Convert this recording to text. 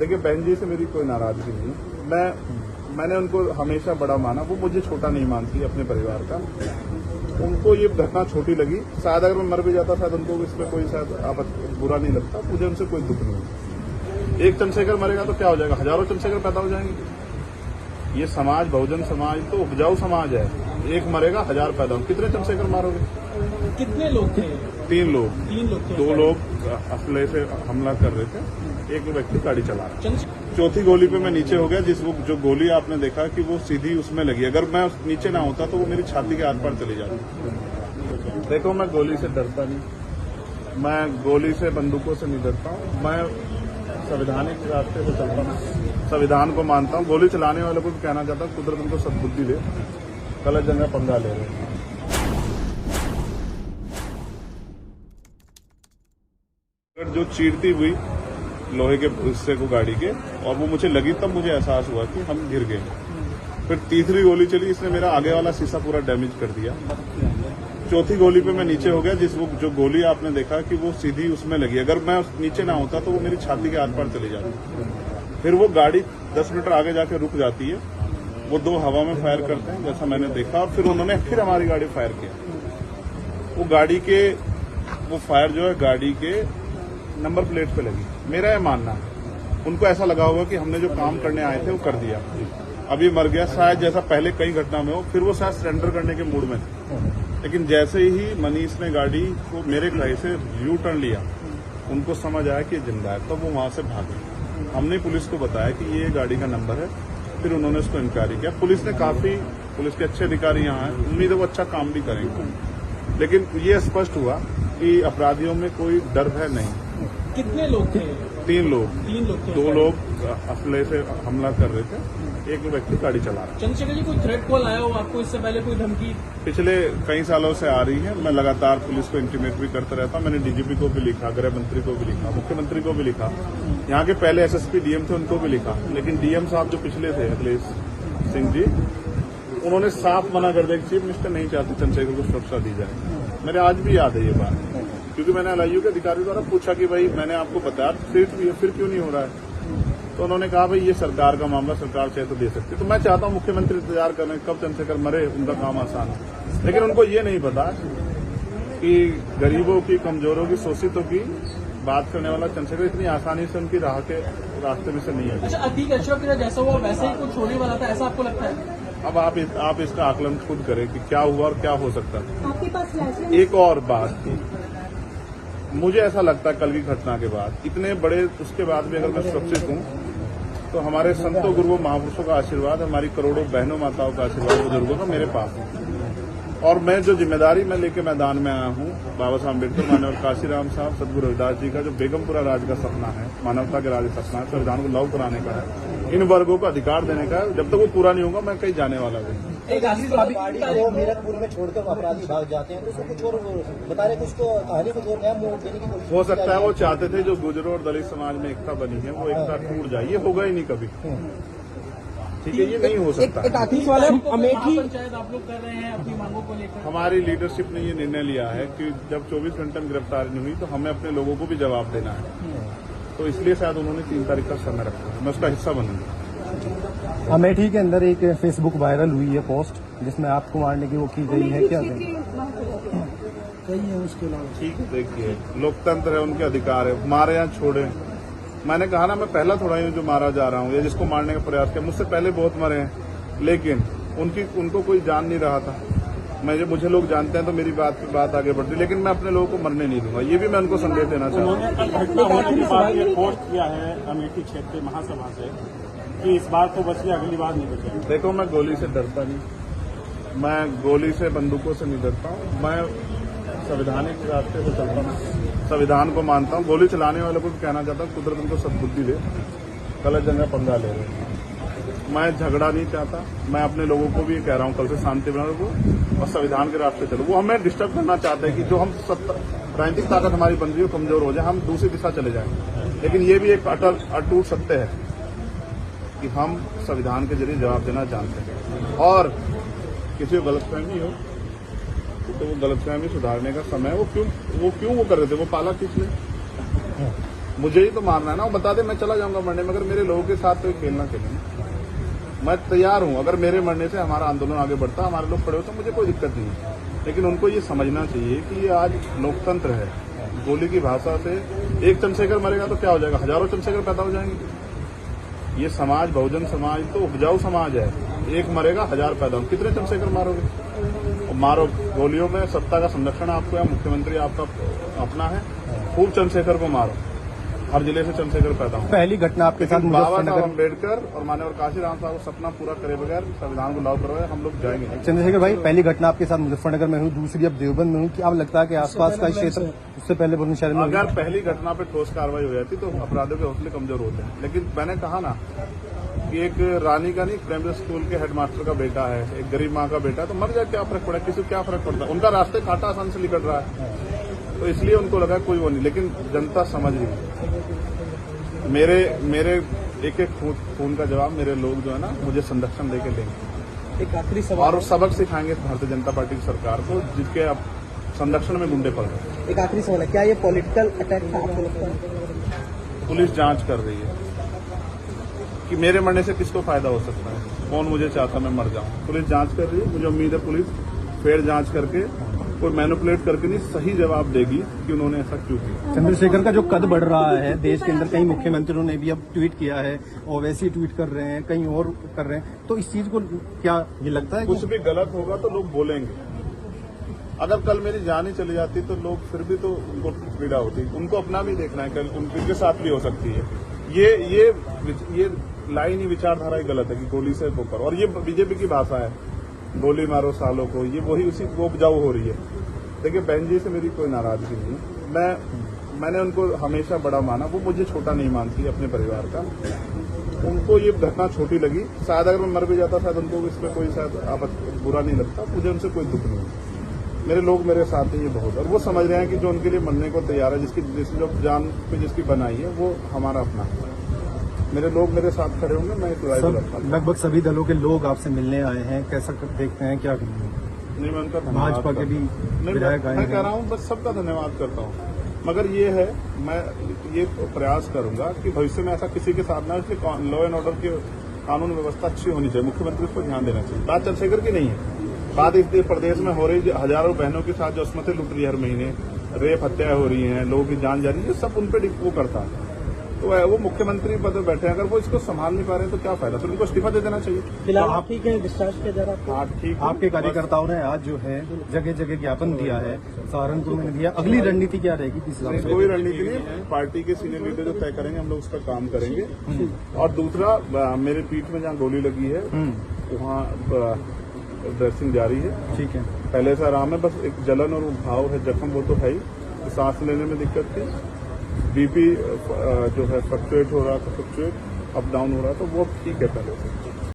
देखिए बहन जी से मेरी कोई नाराजगी नहीं। मैंने उनको हमेशा बड़ा माना, वो मुझे छोटा नहीं मानती अपने परिवार का। उनको ये घटना छोटी लगी, शायद अगर मैं मर भी जाता शायद उनको इसमें कोई शायद बुरा नहीं लगता। मुझे उनसे कोई दुख नहीं। एक चंद्रशेखर मरेगा तो क्या हो जाएगा, हजारों चंद्रशेखर पैदा हो जाएंगे। ये समाज, बहुजन समाज तो उपजाऊ समाज है। एक मरेगा हजार पैदा हो, कितने चंद्रशेखर मारोगे? कितने लोग थे? 3 लोग। 3 लोग थे। 2 लोग असले से हमला कर रहे थे, एक व्यक्ति गाड़ी चला रहा। चौथी गोली पे मैं नीचे हो गया। जो गोली आपने देखा कि वो सीधी उसमें लगी, अगर मैं नीचे ना होता तो वो मेरी छाती के आर पार चली जाती। देखो मैं गोली से डरता नहीं, मैं गोली से बंदूकों से नहीं डरता हूँ। मैं संवैधानिक रास्ते से चलता हूँ, संविधान को मानता हूँ। गोली चलाने वालों को भी कहना चाहता हूँ, कुदरत उनको सद्बुद्धि दे, गलत जगह पंगा ले रहे हैं। जो चीरती हुई लोहे के हिस्से को गाड़ी के, और वो मुझे लगी तब मुझे एहसास हुआ कि हम गिर गए। फिर तीसरी गोली चली, इसने मेरा आगे वाला शीशा पूरा डैमेज कर दिया। चौथी गोली पे मैं नीचे हो गया। जो गोली आपने देखा कि वो सीधी उसमें लगी, अगर मैं नीचे ना होता तो वो मेरी छाती के आर पार चली जाती। फिर वो गाड़ी 10 मीटर आगे जाके रुक जाती है। वो 2 हवा में फायर करते हैं जैसा मैंने देखा, और फिर उन्होंने फिर हमारी गाड़ी फायर किया। वो गाड़ी के वो फायर जो है गाड़ी के नंबर प्लेट पे लगी। मेरा ये मानना है उनको ऐसा लगा होगा कि हमने जो काम करने आए थे वो कर दिया, अभी मर गया, शायद जैसा पहले कई घटना में हो। फिर वो शायद सरेंडर करने के मूड में थे, लेकिन जैसे ही मनीष ने गाड़ी को मेरे कहीं से यू टर्न लिया, उनको समझ आया कि जिंदा है, तो वो वहां से भागे। हमने पुलिस को बताया कि ये गाड़ी का नंबर है, फिर उन्होंने उसको इंक्वायरी किया। पुलिस के अच्छे अधिकारी यहाँ हैं, उम्मीद है वो अच्छा काम भी करेंगे। लेकिन ये स्पष्ट हुआ कि अपराधियों में कोई डर भय नहीं। कितने लोग थे? 3 लोग। 3 लोग थे। 2 लोग असले से हमला कर रहे थे, एक व्यक्ति गाड़ी चला रहा। चंद्रशेखर जी, कोई थ्रेट कॉल आया हो आपको इससे पहले, कोई धमकी? पिछले कई सालों से आ रही है। मैं लगातार पुलिस को इंटीमेट भी करता रहता हूं। मैंने डीजीपी को भी लिखा, गृह मंत्री को भी लिखा, मुख्यमंत्री को भी लिखा, यहाँ के पहले एसएसपी डीएम थे उनको भी लिखा। लेकिन डीएम साहब जो पिछले थे अखिलेश सिंह जी, उन्होंने साफ मना कर दिया कि चीफ मिनिस्टर नहीं चाहते चंद्रशेखर को सुरक्षा दी जाए। मेरे आज भी याद है ये बात, क्योंकि मैंने एलआईयू के अधिकारी द्वारा पूछा कि भाई मैंने आपको बताया फिर क्यों नहीं हो रहा है। तो उन्होंने कहा भाई ये सरकार का मामला, सरकार चाहे तो दे सकती। तो मैं चाहता हूं मुख्यमंत्री इंतजार कर रहे हैं कब चंद्रशेखर मरे, उनका काम आसान हो। लेकिन उनको ये नहीं पता कि गरीबों की, कमजोरों की, शोषितों की बात करने वाला चंद्रशेखर इतनी आसानी से उनकी रास्ते में से नहीं है। अच्छा, अतीक अशरफ का जैसा हुआ वैसे ही कुछ होने वाला था, ऐसा आपको लगता है? अब आप इसका आकलन खुद करें कि क्या हुआ और क्या हो सकता है। आपके पास लाइसेंस? एक और बात, मुझे ऐसा लगता है कल की घटना के बाद, इतने बड़े उसके बाद भी अगर मैं सुरक्षित हूं तो हमारे संतों गुरुओं महापुरुषों का आशीर्वाद, हमारी करोड़ों बहनों माताओं का आशीर्वाद, बुजुर्गों का मेरे पास है। और मैं जो जिम्मेदारी मैं लेके मैदान में आया हूं, बाबा साहब अम्बेडकर, मानव काशीराम साहब, सदगुरु रविदास जी का जो बेगमपुरा राज का सपना है, मानवता के राज का सपना है, संविधान को लागू कराने का है, इन वर्गों को अधिकार देने का है। जब तक वो पूरा नहीं होगा मैं कहीं जाने वाला नहीं। वो मीरकपुर में छोड़कर अपराधी भाग जाते हैं, तो उसको कुछ और बता रहे, कुछ को कहानी को नया मोड़ देने की कोशिश हो सकता है वो चाहते थे जो गुजरों और दलित समाज में एकता बनी है वो एकता टूट जाए। ये होगा ही नहीं कभी, ठीक है, ये नहीं हो सकता। अमेठी पंचायत आप लोग कर रहे हैं अपनी मांगों को लेकर? हमारी लीडरशिप ने ये निर्णय लिया है कि जब 24 घंटे में गिरफ्तारी नहीं हुई तो हमें अपने लोगों को भी जवाब देना है। तो इसलिए शायद उन्होंने 3 तारीख का समय रखा है, मैं उसका हिस्सा बनूंगा। अमेठी के अंदर एक फेसबुक वायरल हुई है पोस्ट जिसमें आपको मारने की वो की गई है, क्या सही है? उसके अलावा ठीक है, देखिए लोकतंत्र है, उनके अधिकार है, मारे या छोड़े। मैंने कहा ना, मैं पहला थोड़ा ही हूं जो मारा जा रहा हूं या जिसको मारने का प्रयास किया। मुझसे पहले बहुत मरे हैं, लेकिन उनको कोई जान नहीं रहा था। मुझे लोग जानते हैं तो मेरी बात आगे बढ़ती, लेकिन मैं अपने लोगों को मरने नहीं दूंगा। ये भी मैं उनको संदेश देना चाहता हूँ। पोस्ट किया है अमेठी क्षेत्रीय महासभा से कि इस बार तो बचिए, अगली बार नहीं बचे। देखो मैं गोली से डरता नहीं, मैं गोली से, बंदूकों से नहीं डरता हूँ। मैं संवैधानिक रास्ते से चलता हूँ, संविधान को मानता हूँ। गोली चलाने वालों को भी कहना चाहता हूँ, कुदरत उनको सद्बुद्धि दे, गलत जगह पंगा ले रहे हैं। मैं झगड़ा नहीं चाहता, मैं अपने लोगों को भी कह रहा हूँ कल से शांति बना रखो और संविधान के रास्ते चलो। वो हमें डिस्टर्ब करना चाहते हैं कि जो हम राजनीतिक ताकत हमारी बन रही है कमजोर हो जाए, हम दूसरी दिशा चले जाएं। लेकिन ये भी एक अटूट सत्य है कि हम संविधान के जरिए जवाब देना जानते हैं, और किसी को गलतफहमी हो तो वो गलतफहमी सुधारने का समय, वो क्यों कर रहे थे, वो पाला किसने? मुझे ही तो मारना है ना, वो बता दे मैं चला जाऊंगा मरने, मगर मेरे लोगों के साथ तो खेलना खेलें। मैं तैयार हूं, अगर मेरे मरने से हमारा आंदोलन आगे बढ़ता, हमारे लोग खड़े हो तो मुझे कोई दिक्कत नहीं है। लेकिन उनको ये समझना चाहिए कि ये आज लोकतंत्र है। गोली की भाषा से एक चंद्रशेखर मरेगा तो क्या हो जाएगा, हजारों चंद्रशेखर पैदा हो जाएंगे। ये समाज बहुजन समाज तो उपजाऊ समाज है, एक मरेगा हजार पैदा हो, कितने चंद्रशेखर मारोगे? और मारो गोलियों में, सत्ता का संरक्षण आपको है, मुख्यमंत्री आपका अपना है, खूब चंद्रशेखर को मारो, हर जिले से चंद्रशेखर पैदा हो। पहली घटना आपके साथ बाबा साहब मुजफ्फरनगर, अम्बेडकर और माननीय काशीराम साहब को सपना पूरा करे बगैर संविधान को लागू करवाए हम लोग जाएंगे नहीं। चंद्रशेखर भाई पहली घटना आपके साथ मुजफ्फरनगर में हुई, दूसरी अब देवबंद में हुई, क्या अब लगता है कि आसपास का क्षेत्र उससे पहले बुलंदशहर में हुई? अगर पहली घटना पे ठोस कार्रवाई हो जाती तो अपराधियों के हौसले कमजोर होते हैं। लेकिन मैंने कहा ना कि एक रानी का नहीं, प्राइमरी स्कूल के हेडमास्टर का बेटा है, एक गरीब माँ का बेटा है, तो मर जाए क्या फर्क पड़ा, किसी को क्या फर्क पड़ता है? उनका रास्ते कांटा आसान से निकल रहा है, तो इसलिए उनको लगा कोई वो नहीं। लेकिन जनता समझ गई। मेरे एक एक खून का जवाब मेरे लोग जो है ना मुझे संरक्षण देके देंगे एक आखिरी सवाल और सबक सिखाएंगे भारतीय जनता पार्टी की सरकार को, जिसके अब संरक्षण में गुंडे पड़ रहे हैं। एक आखिरी सवाल है, क्या ये पॉलिटिकल अटैक था आपको लगता है? पुलिस जांच कर रही है कि मेरे मरने से किसको फायदा हो सकता है, कौन मुझे चाहता मैं मर जाऊं। पुलिस जांच कर रही है, मुझे उम्मीद है पुलिस फेर जांच करके कोई मैनिपुलेट करके नहीं, सही जवाब देगी कि उन्होंने ऐसा क्यों किया। चंद्रशेखर का जो कद बढ़ रहा है देश के अंदर, कई मुख्यमंत्रियों ने भी अब ट्वीट किया है, ओवैसी ट्वीट कर रहे हैं, कई और कर रहे हैं, तो इस चीज को क्या ये लगता है कुछ भी गलत होगा तो लोग बोलेंगे। अगर कल मेरी जान ही चली जाती तो लोग फिर भी तो उनको पीड़ा होती, उनको अपना भी देखना है, कल उनके साथ भी हो सकती है। ये लाइन ही विचारधारा ही गलत है कि गोली से वो करो, और ये बीजेपी की भाषा है, गोली मारो सालों को, ये वही उसी वो उपजाऊ हो रही है। देखिए बहन जी से मेरी कोई नाराजगी नहीं है, मैंने उनको हमेशा बड़ा माना, वो मुझे छोटा नहीं मानती अपने परिवार का। उनको ये घटना छोटी लगी, शायद अगर मैं मर भी जाता शायद उनको इसमें कोई शायद बुरा नहीं लगता, मुझे उनसे कोई दुख नहीं है। मेरे लोग मेरे साथ हैं ये बहुत, और वो समझ रहे हैं कि जो उनके लिए मरने को तैयार है, जिसकी जो जान पे जिसकी बनाई है वो हमारा अपना है। मेरे लोग मेरे साथ खड़े होंगे, मैं इस लड़ाई को लड़ता हूं। लगभग सभी दलों के लोग आपसे मिलने आए हैं, कैसा देखते हैं, क्या नहीं मैं उनका धन्यवाद भाजपा के भी नहीं, विधायक आए मैं कह हैं। रहा हूँ बस सबका धन्यवाद करता हूँ, मगर ये है मैं ये प्रयास करूंगा कि भविष्य में ऐसा किसी के साथ ना, इसलिए लॉ एंड ऑर्डर की कानून व्यवस्था अच्छी होनी चाहिए, मुख्यमंत्री उस पर ध्यान देना चाहिए। बात चंद्रशेखर की नहीं है, बात इस प्रदेश में हो रही हजारों बहनों के साथ जो अस्मतें लुट रही है, हर महीने रेप हत्याएं हो रही हैं, लोगों की जान जा रही है, सब उन पर वो करता है। तो वो मुख्यमंत्री पद पर बैठे हैं, अगर वो इसको संभाल नहीं पा रहे हैं तो क्या फायदा, फिर उनको इस्तीफा दे देना चाहिए। फिलहाल आप ठीक है, डिस्चार्ज किया जा रहा है? हाँ ठीक। आपके कार्यकर्ताओं ने आज जो है जगह जगह ज्ञापन दिया है, सहारनपुर में दिया, अगली रणनीति क्या रहेगी किस हिसाब से? कोई रणनीति नहीं, पार्टी के सीनियर लीडर जो तय करेंगे हम लोग उस पर काम करेंगे। और दूसरा मेरे पीठ में जहाँ गोली लगी है वहाँ ड्रेसिंग जारी है, ठीक है, पहले से आराम है, बस एक जलन और घाव है, जख्म वो तो है ही, सांस लेने में दिक्कत थी, बीपी जो है फ्लक्चुएट हो रहा था, फ्लक्चुएट अप डाउन हो रहा था, वो ठीक है पहले से।